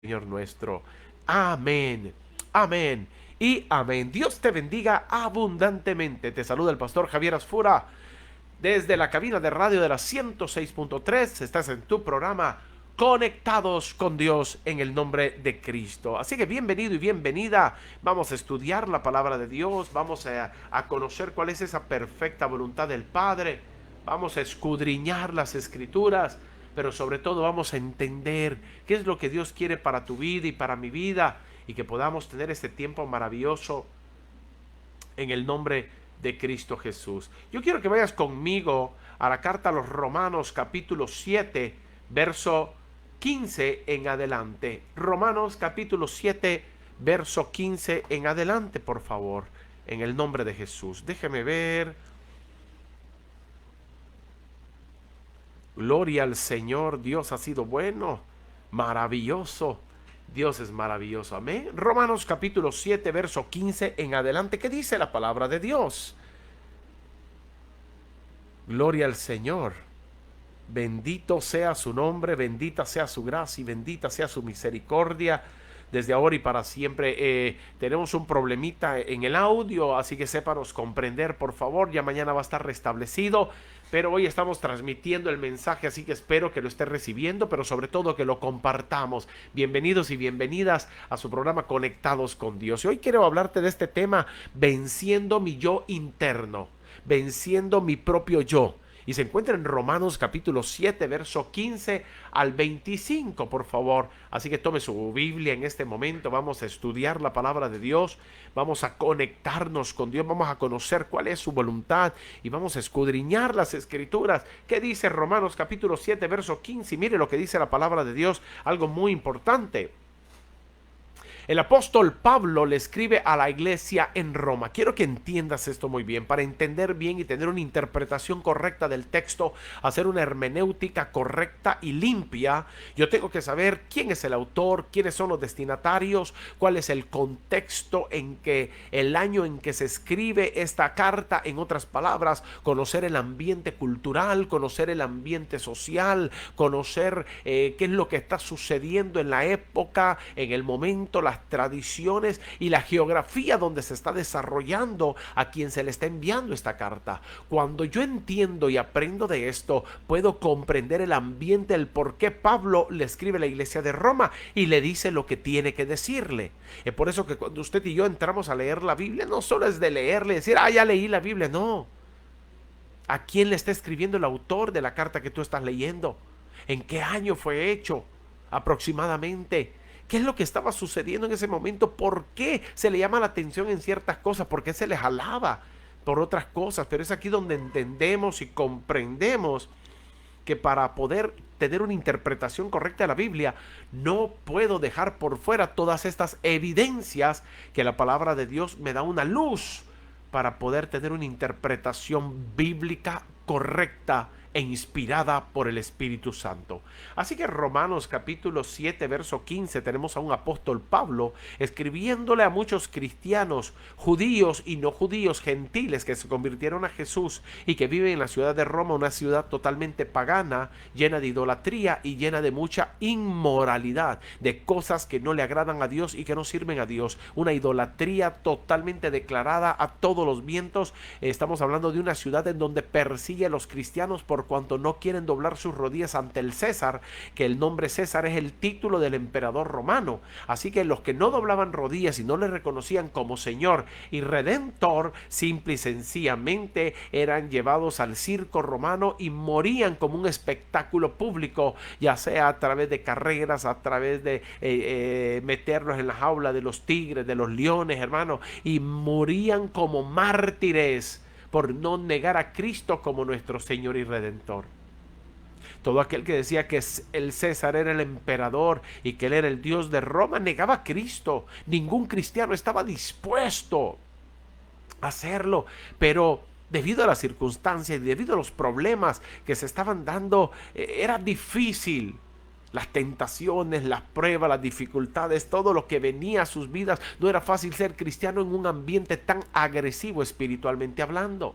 Señor nuestro. Amén, amén y amén. Dios te bendiga abundantemente. Te saluda el pastor Javier Asfura desde la cabina de radio de la 106.3. Estás en tu programa Conectados con Dios en el nombre de Cristo. Así que bienvenido y bienvenida. Vamos a estudiar la palabra de Dios. Vamos a conocer cuál es esa perfecta voluntad del Padre. Vamos a escudriñar las escrituras, pero sobre todo vamos a entender qué es lo que Dios quiere para tu vida y para mi vida, y que podamos tener este tiempo maravilloso en el nombre de Cristo Jesús. Yo quiero que vayas conmigo a la carta a los Romanos capítulo 7, verso 15 en adelante. Romanos capítulo 7, verso 15 en adelante, por favor, en el nombre de Jesús. Déjeme ver. Gloria al Señor. Dios ha sido bueno, maravilloso. Dios es maravilloso. Amén. Romanos capítulo 7, verso 15 en adelante. ¿Qué dice la palabra de Dios? Gloria al Señor. Bendito sea su nombre, bendita sea su gracia y bendita sea su misericordia desde ahora y para siempre. Tenemos un problemita en el audio, así que sépanos comprender, por favor. Ya mañana va a estar restablecido, pero hoy estamos transmitiendo el mensaje, así que espero que lo esté recibiendo, pero sobre todo que lo compartamos. Bienvenidos y bienvenidas a su programa Conectados con Dios. Y hoy quiero hablarte de este tema: venciendo mi yo interno, venciendo mi propio yo. Y se encuentra en Romanos capítulo 7, verso 15 al 25, por favor. Así que tome su Biblia en este momento. Vamos a estudiar la palabra de Dios. Vamos a conectarnos con Dios. Vamos a conocer cuál es su voluntad. Y vamos a escudriñar las escrituras. ¿Qué dice Romanos capítulo 7, verso 15? Y mire lo que dice la palabra de Dios. Algo muy importante. El apóstol Pablo le escribe a la iglesia en Roma. Quiero que entiendas esto muy bien. Para entender bien y tener una interpretación correcta del texto, hacer una hermenéutica correcta y limpia, yo tengo que saber quién es el autor, quiénes son los destinatarios, cuál es el contexto en que, el año en que se escribe esta carta. En otras palabras, conocer el ambiente cultural, conocer el ambiente social, conocer qué es lo que está sucediendo en la época, en el momento, las tradiciones y la geografía donde se está desarrollando a quien se le está enviando esta carta. Cuando yo entiendo y aprendo de esto, puedo comprender el ambiente, el por qué Pablo le escribe a la iglesia de Roma y le dice lo que tiene que decirle. Es por eso que cuando usted y yo entramos a leer la Biblia, no solo es de leerle y decir, ya leí la Biblia, no. ¿A quién le está escribiendo el autor de la carta que tú estás leyendo? ¿En qué año fue hecho? Aproximadamente. ¿Qué es lo que estaba sucediendo en ese momento? ¿Por qué se le llama la atención en ciertas cosas? ¿Por qué se les alaba por otras cosas? Pero es aquí donde entendemos y comprendemos que para poder tener una interpretación correcta de la Biblia, no puedo dejar por fuera todas estas evidencias que la palabra de Dios me da una luz para poder tener una interpretación bíblica correcta e inspirada por el Espíritu Santo. Así que Romanos capítulo 7, verso 15, tenemos a un apóstol Pablo escribiéndole a muchos cristianos, judíos y no judíos, gentiles que se convirtieron a Jesús y que viven en la ciudad de Roma, una ciudad totalmente pagana, llena de idolatría y llena de mucha inmoralidad, de cosas que no le agradan a Dios y que no sirven a Dios, una idolatría totalmente declarada a todos los vientos. Estamos hablando de una ciudad en donde persigue a los cristianos por cuanto no quieren doblar sus rodillas ante el César, que el nombre César es el título del emperador romano. Así que los que no doblaban rodillas y no le reconocían como Señor y Redentor, simple y sencillamente eran llevados al circo romano y morían como un espectáculo público, ya sea a través de carreras, a través de meterlos en la jaula de los tigres, de los leones, hermano, y morían como mártires por no negar a Cristo como nuestro Señor y Redentor. Todo aquel que decía que el César era el emperador y que él era el Dios de Roma negaba a Cristo. Ningún cristiano estaba dispuesto a hacerlo, pero debido a las circunstancias y debido a los problemas que se estaban dando, era difícil. Las tentaciones, las pruebas, las dificultades, todo lo que venía a sus vidas. No era fácil ser cristiano en un ambiente tan agresivo espiritualmente hablando.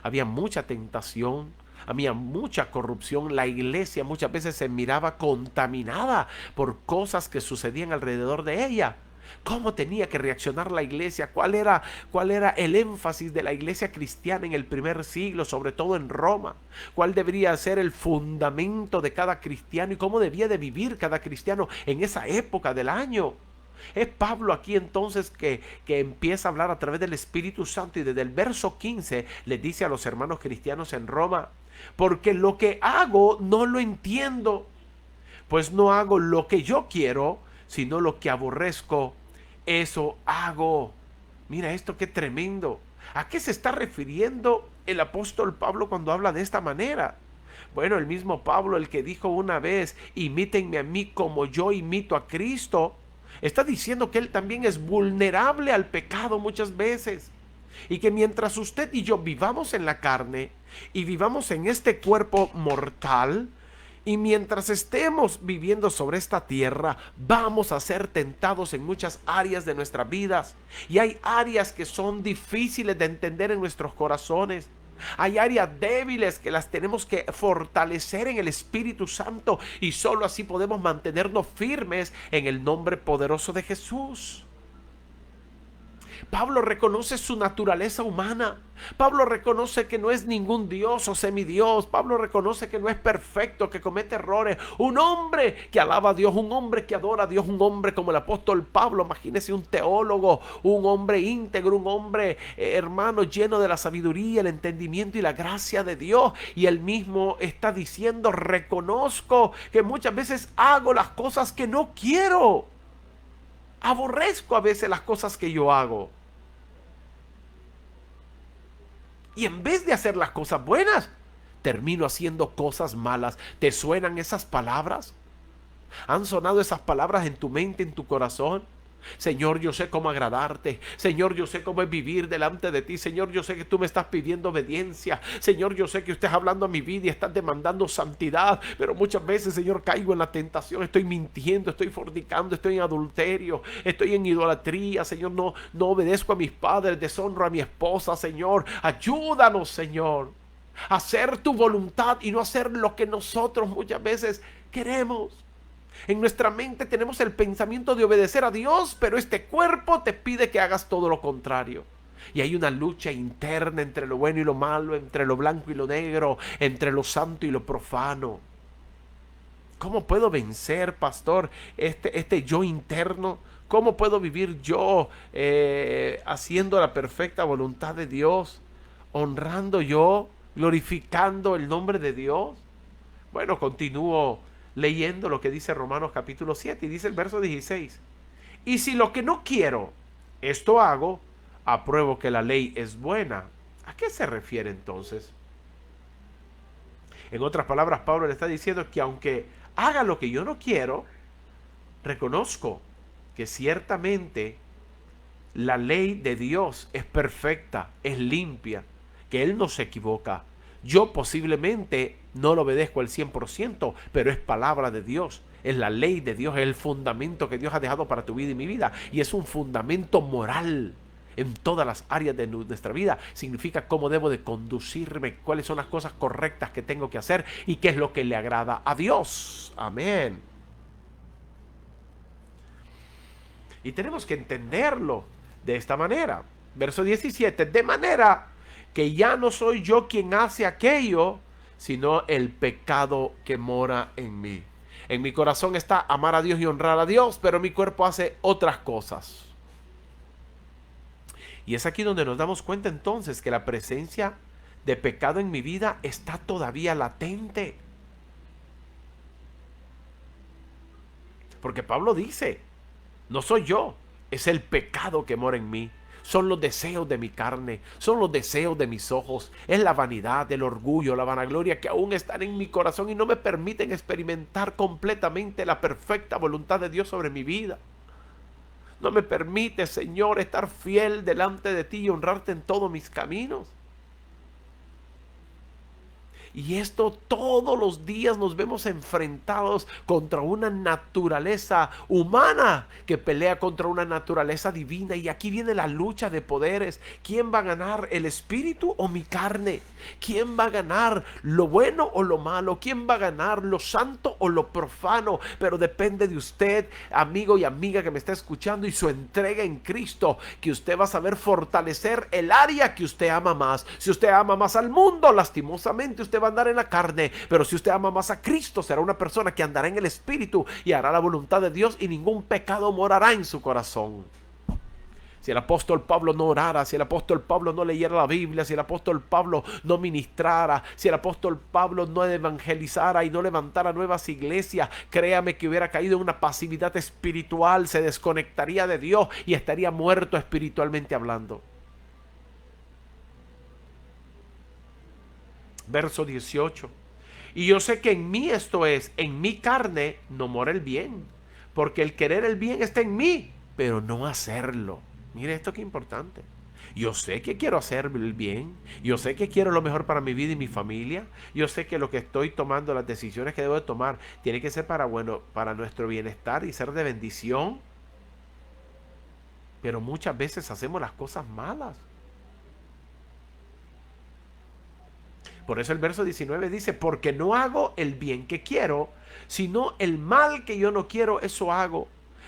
Había mucha tentación, había mucha corrupción. La iglesia muchas veces se miraba contaminada por cosas que sucedían alrededor de ella. ¿Cómo tenía que reaccionar la iglesia? ¿Cuál era el énfasis de la iglesia cristiana en el primer siglo, sobre todo en Roma? ¿Cuál debería ser el fundamento de cada cristiano y cómo debía de vivir cada cristiano en esa época del año? Es Pablo aquí entonces que empieza a hablar a través del Espíritu Santo, y desde el verso 15 le dice a los hermanos cristianos en Roma: porque lo que hago no lo entiendo, pues no hago lo que yo quiero, sino lo que aborrezco, eso hago. Mira esto, qué tremendo. ¿A qué se está refiriendo el apóstol Pablo cuando habla de esta manera? Bueno, el mismo Pablo, el que dijo una vez: imítenme a mí como yo imito a Cristo, está diciendo que él también es vulnerable al pecado muchas veces. Y que mientras usted y yo vivamos en la carne y vivamos en este cuerpo mortal, y mientras estemos viviendo sobre esta tierra, vamos a ser tentados en muchas áreas de nuestras vidas. Y hay áreas que son difíciles de entender en nuestros corazones. Hay áreas débiles que las tenemos que fortalecer en el Espíritu Santo, y solo así podemos mantenernos firmes en el nombre poderoso de Jesús. Pablo reconoce su naturaleza humana. Pablo reconoce que no es ningún dios o semidios. Pablo reconoce que no es perfecto, que comete errores. Un hombre que alaba a Dios, un hombre que adora a Dios, un hombre como el apóstol Pablo. Imagínese un teólogo, un hombre íntegro, un hombre, hermano, lleno de la sabiduría, el entendimiento y la gracia de Dios. Y él mismo está diciendo: reconozco que muchas veces hago las cosas que no quiero. Aborrezco a veces las cosas que yo hago. Y en vez de hacer las cosas buenas, termino haciendo cosas malas. ¿Te suenan esas palabras? ¿Han sonado esas palabras en tu mente, en tu corazón? Señor, yo sé cómo agradarte. Señor, yo sé cómo es vivir delante de ti. Señor, yo sé que tú me estás pidiendo obediencia. Señor, yo sé que usted está hablando a mi vida y estás demandando santidad. Pero muchas veces, Señor, caigo en la tentación. Estoy mintiendo, estoy fornicando, estoy en adulterio, estoy en idolatría. Señor, no obedezco a mis padres, deshonro a mi esposa. Señor, ayúdanos, Señor, a hacer tu voluntad y no hacer lo que nosotros muchas veces queremos. En nuestra mente tenemos el pensamiento de obedecer a Dios, pero este cuerpo te pide que hagas todo lo contrario. Y hay una lucha interna entre lo bueno y lo malo, entre lo blanco y lo negro, entre lo santo y lo profano. ¿Cómo puedo vencer, pastor, este yo interno? ¿Cómo puedo vivir yo haciendo la perfecta voluntad de Dios? Honrando yo, glorificando el nombre de Dios. Bueno, continúo leyendo lo que dice Romanos capítulo 7, y dice el verso 16: y si lo que no quiero, esto hago, apruebo que la ley es buena. ¿A qué se refiere entonces? En otras palabras, Pablo le está diciendo que aunque haga lo que yo no quiero, reconozco que ciertamente la ley de Dios es perfecta, es limpia, que Él no se equivoca. Yo posiblemente no lo obedezco al 100%, pero es palabra de Dios, es la ley de Dios, es el fundamento que Dios ha dejado para tu vida y mi vida, y es un fundamento moral en todas las áreas de nuestra vida. Significa cómo debo de conducirme, cuáles son las cosas correctas que tengo que hacer y qué es lo que le agrada a Dios. Amén. Y tenemos que entenderlo de esta manera. Verso 17: de manera que ya no soy yo quien hace aquello, sino el pecado que mora en mí. En mi corazón está amar a Dios y honrar a Dios, pero mi cuerpo hace otras cosas. Y es aquí donde nos damos cuenta entonces que la presencia de pecado en mi vida está todavía latente. Porque Pablo dice: no soy yo, es el pecado que mora en mí. Son los deseos de mi carne, son los deseos de mis ojos, es la vanidad, el orgullo, la vanagloria que aún están en mi corazón y no me permiten experimentar completamente la perfecta voluntad de Dios sobre mi vida. No me permite, Señor, estar fiel delante de ti y honrarte en todos mis caminos. Y esto todos los días nos vemos enfrentados contra una naturaleza humana que pelea contra una naturaleza divina. Y aquí viene la lucha de poderes. ¿Quién va a ganar, el espíritu o mi carne? ¿Quién va a ganar, lo bueno o lo malo? ¿Quién va a ganar, lo santo o lo profano? Pero depende de usted, amigo y amiga que me está escuchando, y su entrega en Cristo, que usted va a saber fortalecer el área que usted ama más. Si usted ama más al mundo, lastimosamente usted va a andar en la carne, pero si usted ama más a Cristo, será una persona que andará en el espíritu y hará la voluntad de Dios, y ningún pecado morará en su corazón. Si el apóstol Pablo no orara, si el apóstol Pablo no leyera la Biblia, si el apóstol Pablo no ministrara, si el apóstol Pablo no evangelizara y no levantara nuevas iglesias, créame que hubiera caído en una pasividad espiritual, se desconectaría de Dios y estaría muerto espiritualmente hablando. Verso 18. Y yo sé que en mí, esto es, en mi carne, no mora el bien, porque el querer el bien está en mí, pero no hacerlo. Mire esto, qué importante. Yo sé que quiero hacer el bien, yo sé que quiero lo mejor para mi vida y mi familia, yo sé que lo que estoy tomando, las decisiones que debo de tomar, tiene que ser para, bueno, para nuestro bienestar y ser de bendición. Pero muchas veces hacemos las cosas malas. Por eso el verso 19 dice, porque no hago el bien que quiero, sino el mal que yo no quiero, eso hago.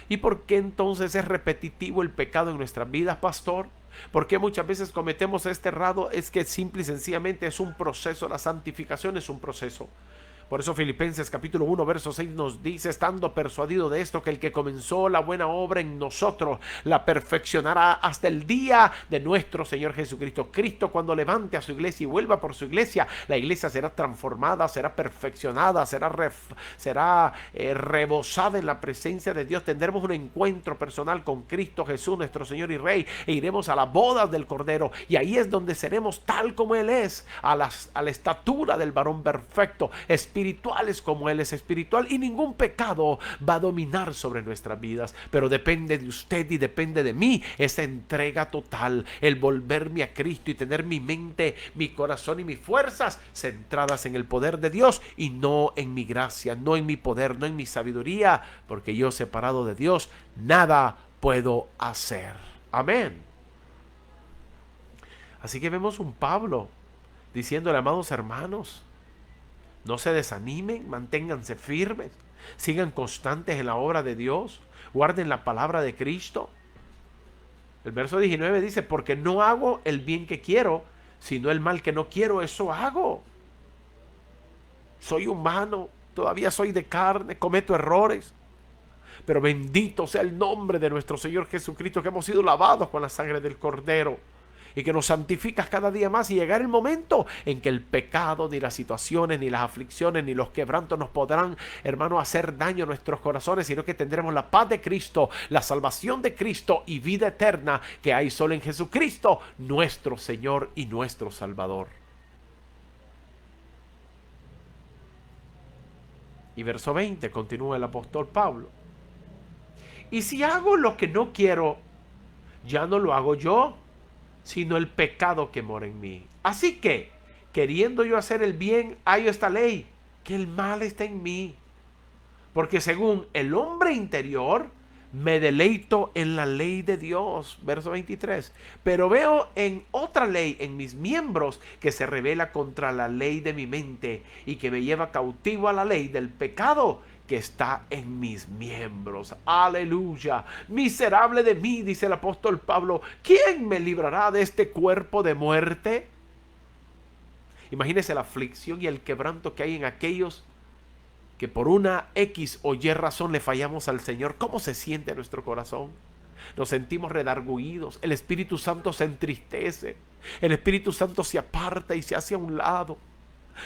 ¿Y por qué entonces es repetitivo el pecado en nuestras vidas, pastor? ¿Por qué muchas veces cometemos este errado? Es que simple y sencillamente es un proceso, la santificación es un proceso. Por eso Filipenses capítulo 1 verso 6 nos dice, estando persuadido de esto, que el que comenzó la buena obra en nosotros la perfeccionará hasta el día de nuestro Señor Jesucristo. Cristo, cuando levante a su iglesia y vuelva por su iglesia, la iglesia será transformada, será perfeccionada, será rebosada en la presencia de Dios. Tendremos un encuentro personal con Cristo Jesús, nuestro Señor y Rey, e iremos a las bodas del Cordero, y ahí es donde seremos tal como Él es, a la estatura del varón perfecto, espirituales como Él es espiritual, y ningún pecado va a dominar sobre nuestras vidas. Pero depende de usted y depende de mí esa entrega total, el volverme a Cristo y tener mi mente, mi corazón y mis fuerzas centradas en el poder de Dios y no en mi gracia, no en mi poder, no en mi sabiduría, porque yo, separado de Dios, nada puedo hacer. Amén. Así que vemos un Pablo diciéndole, amados hermanos, no se desanimen, manténganse firmes, sigan constantes en la obra de Dios, guarden la palabra de Cristo. El verso 19 dice, porque no hago el bien que quiero, sino el mal que no quiero, eso hago. Soy humano, todavía soy de carne, cometo errores, pero bendito sea el nombre de nuestro Señor Jesucristo, que hemos sido lavados con la sangre del Cordero y que nos santificas cada día más, y llegar el momento en que el pecado, ni las situaciones, ni las aflicciones, ni los quebrantos nos podrán, hermano, hacer daño a nuestros corazones, sino que tendremos la paz de Cristo, la salvación de Cristo y vida eterna que hay solo en Jesucristo, nuestro Señor y nuestro Salvador. Y verso 20 continúa el apóstol Pablo. Y si hago lo que no quiero, ya no lo hago yo, sino el pecado que mora en mí. Así que, queriendo yo hacer el bien, hallo esta ley, que el mal está en mí. Porque según el hombre interior, me deleito en la ley de Dios. Verso 23. Pero veo en otra ley, en mis miembros, que se revela contra la ley de mi mente y que me lleva cautivo a la ley del pecado que está en mis miembros. Aleluya. Miserable de mí, dice el apóstol Pablo, ¿quién me librará de este cuerpo de muerte? Imagínese la aflicción y el quebranto que hay en aquellos que por una X o Y razón le fallamos al Señor. ¿Cómo se siente nuestro corazón? Nos sentimos redarguidos, el Espíritu Santo se entristece, el Espíritu Santo se aparta y se hace a un lado,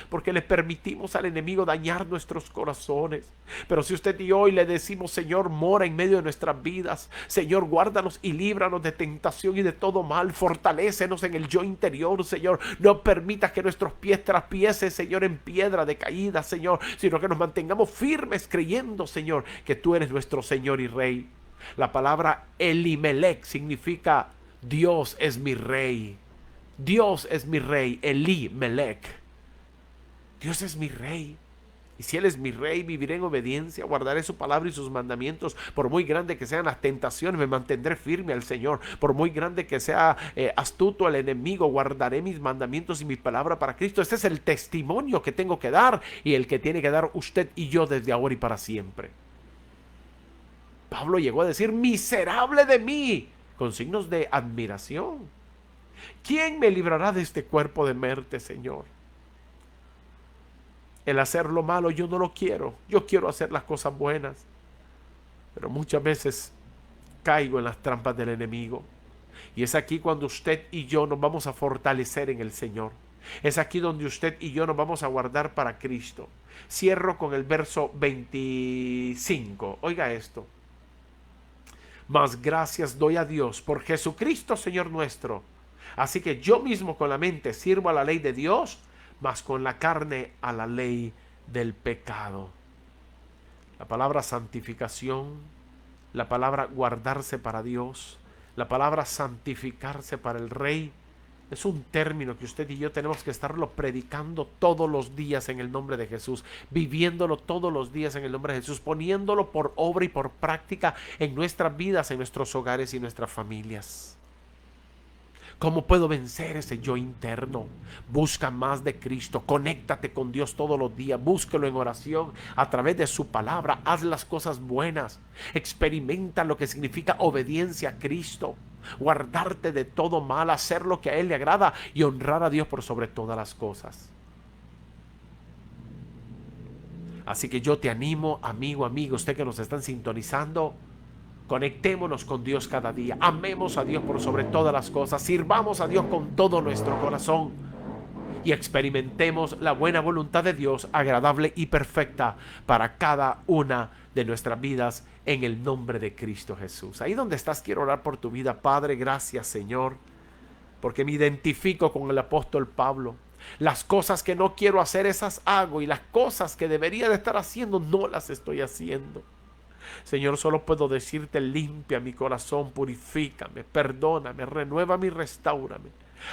porque le permitimos al enemigo dañar nuestros corazones. Pero si usted y yo hoy le decimos, Señor, mora en medio de nuestras vidas, Señor, guárdanos y líbranos de tentación y de todo mal, fortalécenos en el yo interior, Señor, no permitas que nuestros pies traspiecen, Señor, en piedra de caída, Señor, sino que nos mantengamos firmes creyendo, Señor, que tú eres nuestro Señor y Rey. La palabra Elimelech significa Dios es mi Rey. Dios es mi Rey, Elimelech. Dios es mi rey. Y si Él es mi rey, viviré en obediencia, guardaré su palabra y sus mandamientos. Por muy grande que sean las tentaciones, me mantendré firme al Señor. Por muy grande que sea astuto el enemigo, guardaré mis mandamientos y mi palabra para Cristo. Este es el testimonio que tengo que dar y el que tiene que dar usted y yo desde ahora y para siempre. Pablo llegó a decir, miserable de mí, con signos de admiración. ¿Quién me librará de este cuerpo de muerte, Señor? El hacer lo malo yo no lo quiero. Yo quiero hacer las cosas buenas. Pero muchas veces caigo en las trampas del enemigo. Y es aquí cuando usted y yo nos vamos a fortalecer en el Señor. Es aquí donde usted y yo nos vamos a guardar para Cristo. Cierro con el verso 25. Oiga esto. Mas gracias doy a Dios por Jesucristo Señor nuestro. Así que yo mismo con la mente sirvo a la ley de Dios, mas con la carne a la ley del pecado. La palabra santificación, la palabra guardarse para Dios, la palabra santificarse para el Rey, es un término que usted y yo tenemos que estarlo predicando todos los días en el nombre de Jesús, viviéndolo todos los días en el nombre de Jesús, poniéndolo por obra y por práctica en nuestras vidas, en nuestros hogares y nuestras familias. ¿Cómo puedo vencer ese yo interno? Busca más de Cristo, conéctate con Dios todos los días, búsquelo en oración a través de su palabra, haz las cosas buenas, experimenta lo que significa obediencia a Cristo, guardarte de todo mal, hacer lo que a Él le agrada y honrar a Dios por sobre todas las cosas. Así que yo te animo, amigo, usted que nos están sintonizando, conectémonos con Dios cada día. Amemos a Dios por sobre todas las cosas. Sirvamos a Dios con todo nuestro corazón. Y experimentemos la buena voluntad de Dios, agradable y perfecta para cada una de nuestras vidas en el nombre de Cristo Jesús. Ahí donde estás, quiero orar por tu vida. Padre, gracias, Señor, porque me identifico con el apóstol Pablo. Las cosas que no quiero hacer, esas hago. Y las cosas que debería de estar haciendo, no las estoy haciendo. Señor, solo puedo decirte, limpia mi corazón, purifícame, perdóname, renuévame y restáurame.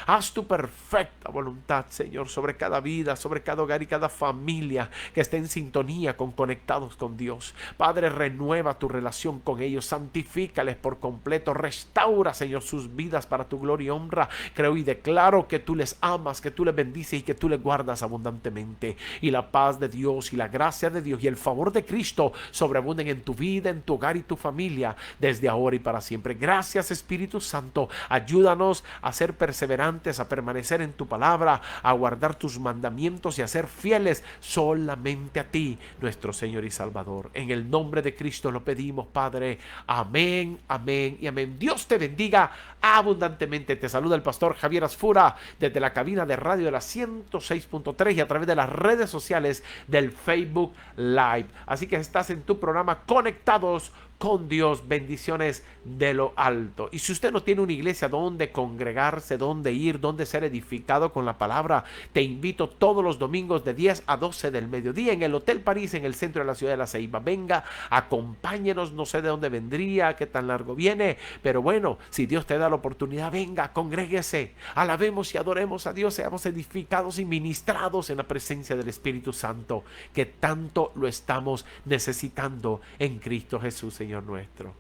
Haz tu perfecta voluntad, Señor, sobre cada vida, sobre cada hogar y cada familia que esté en sintonía conectados con Dios. Padre, renueva tu relación con ellos, santifícales por completo, restaura, Señor, sus vidas para tu gloria y honra. Creo y declaro que tú les amas, que tú les bendices y que tú les guardas abundantemente. Y la paz de Dios y la gracia de Dios y el favor de Cristo sobreabunden en tu vida, en tu hogar y tu familia, desde ahora y para siempre. Gracias, Espíritu Santo. Ayúdanos a ser perseverantes, a permanecer en tu palabra, a guardar tus mandamientos y a ser fieles solamente a ti, nuestro Señor y Salvador. En el nombre de Cristo lo pedimos, Padre. Amén, amén y amén. Dios te bendiga abundantemente. Te saluda el pastor Javier Asfura desde la cabina de radio de la 106.3 y a través de las redes sociales del Facebook Live. Así que estás en tu programa Conectados con Dios, bendiciones de lo alto. Y si usted no tiene una iglesia donde congregarse, donde ir, donde ser edificado con la palabra, te invito todos los domingos de 10 a 12 del mediodía en el Hotel París, en el centro de la ciudad de La Ceiba. Venga, acompáñenos, no sé de dónde vendría, qué tan largo viene, pero bueno, si Dios te da la oportunidad, venga, congréguese, alabemos y adoremos a Dios, seamos edificados y ministrados en la presencia del Espíritu Santo, que tanto lo estamos necesitando en Cristo Jesús, Señor nuestro.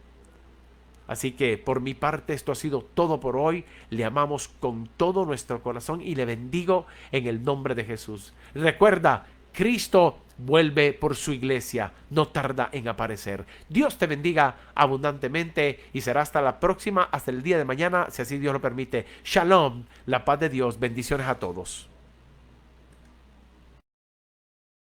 Así que por mi parte esto ha sido todo por hoy. Le amamos con todo nuestro corazón y le bendigo en el nombre de Jesús. Recuerda, Cristo vuelve por su iglesia, no tarda en aparecer. Dios te bendiga abundantemente y será hasta la próxima, hasta el día de mañana, si así Dios lo permite. Shalom, la paz de Dios, bendiciones a todos.